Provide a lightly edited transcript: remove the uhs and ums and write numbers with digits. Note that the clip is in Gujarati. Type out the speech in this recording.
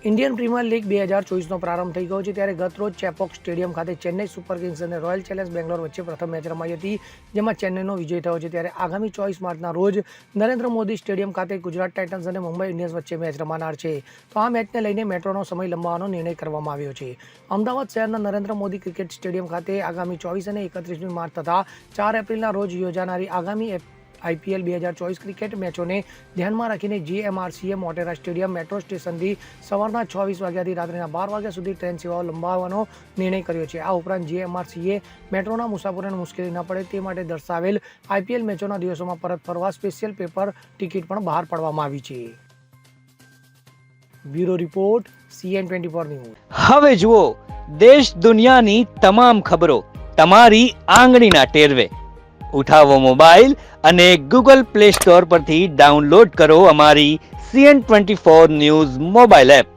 ઇન્ડિયન પ્રીમિયર લીગ 2024નો પ્રારંભ થઈ ગયો છે ત્યારે ગતરોજ ચેપોક સ્ટેડિયમ ખાતે ચેન્નઈ સુપર કિંગ્સ અને રોયલ ચેલેન્જર્સ બેંગ્લોર વચ્ચે પ્રથમ મેચ રમાઈ હતી, જેમાં ચેન્નઈનો વિજય થયો છે. ત્યારે આગામી 24 માર્ચના રોજ નરેન્દ્ર મોદી સ્ટેડિયમ ખાતે ગુજરાત ટાઇટન્સ અને મુંબઈ ઇન્ડિયન્સ વચ્ચે મેચ રમાનાર છે. તો આ મેચને લઈને મેટ્રોનો સમય લંબાવવાનો નિર્ણય કરવામાં આવ્યો છે. અમદાવાદ શહેરના નરેન્દ્ર મોદી ક્રિકેટ સ્ટેડિયમ ખાતે આગામી 24 અને 31 માર્ચ તથા 4 એપ્રિલના રોજ યોજાનારી આગામી IPL 2024 ક્રિકેટ મેચોને ધ્યાનમાં રાખીને GMRCએ મોટેરા સ્ટેડિયમ મેટ્રો સ્ટેશનથી સવારના 6:20 વાગ્યાથી રાત્રિના 12 વાગ્યા સુધી ટ્રેન સેવાઓ લંબાવવાનો નિર્ણય કર્યો છે. આ ઉપરાંત GMRCએ મેટ્રોના મુસાફરોને મુશ્કેલી ન પડે તે માટે દર્શાવેલ IPL મેચોના દિવસોમાં પરત ફરવા સ્પેશિયલ પેપર ટિકિટ પણ બહાર પાડવામાં આવી છે. Bureau report CN24 news. હવે જુઓ દેશ દુનિયાની તમામ ખબરો તમારી આંગળીના ટેરવે. ઉઠાવો મોબાઈલ અને ગૂગલ પ્લે સ્ટોર પરથી ડાઉનલોડ કરો અમારી CN24 ન્યૂઝ મોબાઈલ એપ.